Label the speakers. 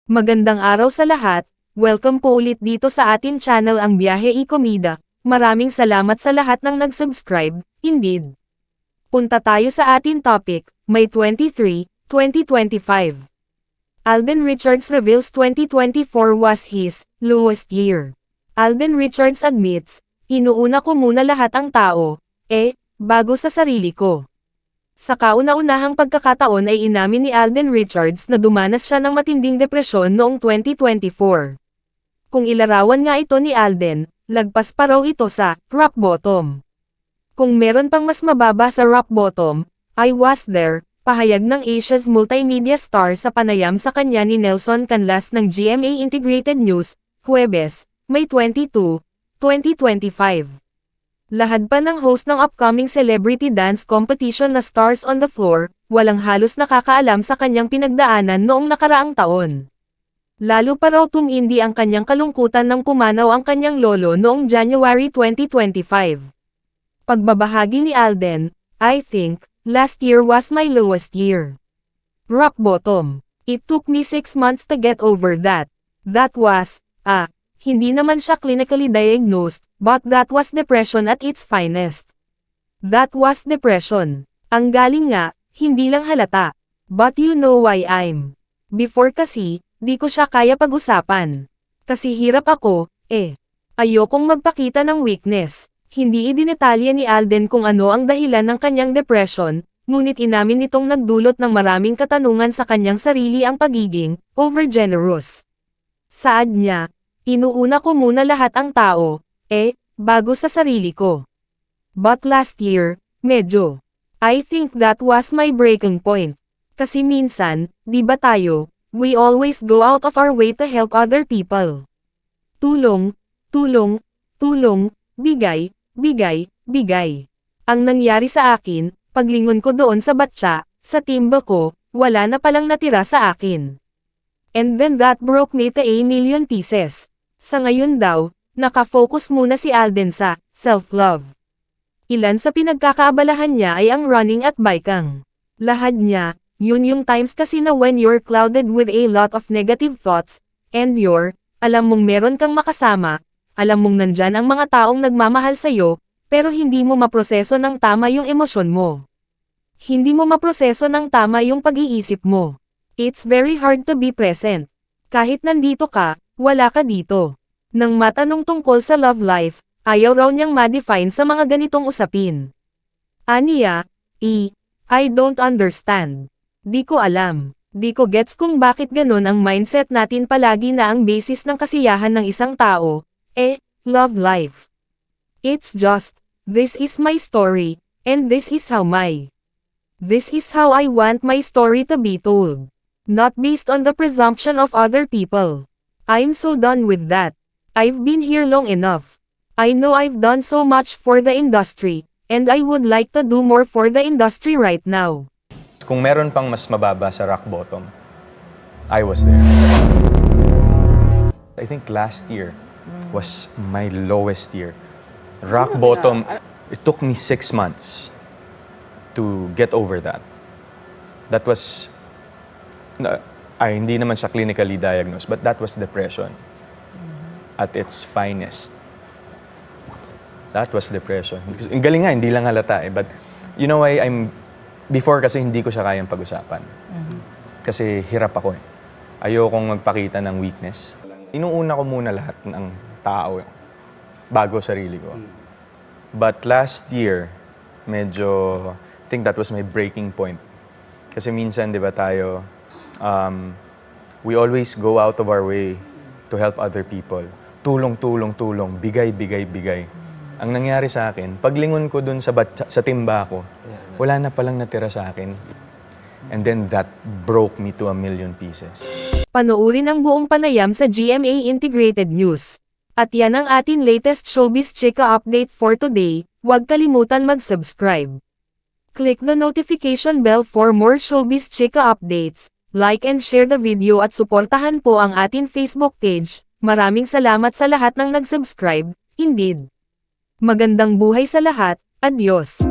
Speaker 1: Magandang araw sa lahat, welcome po ulit dito sa atin channel ang Biyahe y Komida. Maraming salamat sa lahat ng nag-subscribe, indeed. Punta tayo sa atin topic, May 23, 2025. Alden Richards reveals 2024 was his lowest year. Alden Richards admits, inuuna ko muna lahat ang tao, bago sa sarili ko. Sa kauna-unahang pagkakataon ay inamin ni Alden Richards na dumanas siya ng matinding depresyon noong 2024. Kung ilarawan nga ito ni Alden, lagpas pa raw ito sa rock bottom. Kung meron pang mas mababa sa rock bottom, I was there, pahayag ng Asia's multimedia star sa panayam sa kanya ni Nelson Canlas ng GMA Integrated News, Huwebes, May 22, 2025. Lahad pa ng host ng upcoming celebrity dance competition na Stars on the Floor, walang halos nakakaalam sa kanyang pinagdaanan noong nakaraang taon. Lalo pa raw tumindi ang kanyang kalungkutan nang pumanaw ang kanyang lolo noong January 2025. Pagbabahagi ni Alden, I think, last year was my lowest year. Rock bottom. It took me 6 months to get over that. That was, hindi naman siya clinically diagnosed, but that was depression at its finest. That was depression. Ang galing nga, hindi lang halata. But you know why I'm. Before kasi, di ko siya kaya pag-usapan. Kasi hirap ako, Ayokong magpakita ng weakness. Hindi idinetalya ni Alden kung ano ang dahilan ng kanyang depression, ngunit inamin nitong nagdulot ng maraming katanungan sa kanyang sarili ang pagiging overgenerous. Saad niya, inuuna ko muna lahat ang tao, bago sa sarili ko. But last year, medyo. I think that was my breaking point. Kasi minsan, di ba tayo, we always go out of our way to help other people. Tulong, tulong, tulong, bigay, bigay, bigay. Ang nangyari sa akin, paglingon ko doon sa batya, sa timba ko, wala na palang natira sa akin. And then that broke me to a million pieces. Sa ngayon daw, nakafocus muna si Alden sa self-love. Ilan sa pinagkakaabalahan niya ay ang running at biking. Lahad niya, yun yung times kasi na when you're clouded with a lot of negative thoughts, and alam mong meron kang makasama, alam mong nandyan ang mga taong nagmamahal sa'yo, pero hindi mo maproseso ng tama yung emosyon mo. Hindi mo maproseso ng tama yung pag-iisip mo. It's very hard to be present. Kahit nandito ka, wala ka dito. Nang matanong tungkol sa love life, ayaw raw niyang ma-define sa mga ganitong usapin. Aniya, I don't understand. Di ko alam. Di ko gets kung bakit ganun ang mindset natin palagi na ang basis ng kasiyahan ng isang tao, love life. It's just, this is my story, and this is how I want my story to be told. Not based on the presumption of other people. I'm so done with that. I've been here long enough. I know I've done so much for the industry, and I would like to do more for the industry right now.
Speaker 2: Kung meron pang mas mababa sa rock bottom, I was there. I think last year was my lowest year. Rock bottom, it took me 6 months to get over that. That was, hindi naman siya clinically diagnosed, but that was depression. At its finest. That was depression. Ang galing nga, hindi lang halata But, you know why before kasi hindi ko siya kayang pag-usapan. Kasi hirap ako Ayokong magpakita ng weakness. Inuuna ko muna lahat ng tao bago sarili ko. But last year, medyo, I think that was my breaking point. Kasi minsan, di ba tayo, we always go out of our way to help other people. Tulong, tulong, tulong, bigay, bigay, bigay. Ang nangyari sa akin, paglingon ko dun sa timba ko, wala na palang natira sa akin. And then that broke me to a million pieces.
Speaker 1: Panoorin ang buong panayam sa GMA Integrated News. At yan ang atin latest showbiz chika update for today, huwag kalimutan mag-subscribe. Click the notification bell for more showbiz chika updates, like and share the video at suportahan po ang atin Facebook page. Maraming salamat sa lahat ng nag-subscribe, indeed. Magandang buhay sa lahat, adios.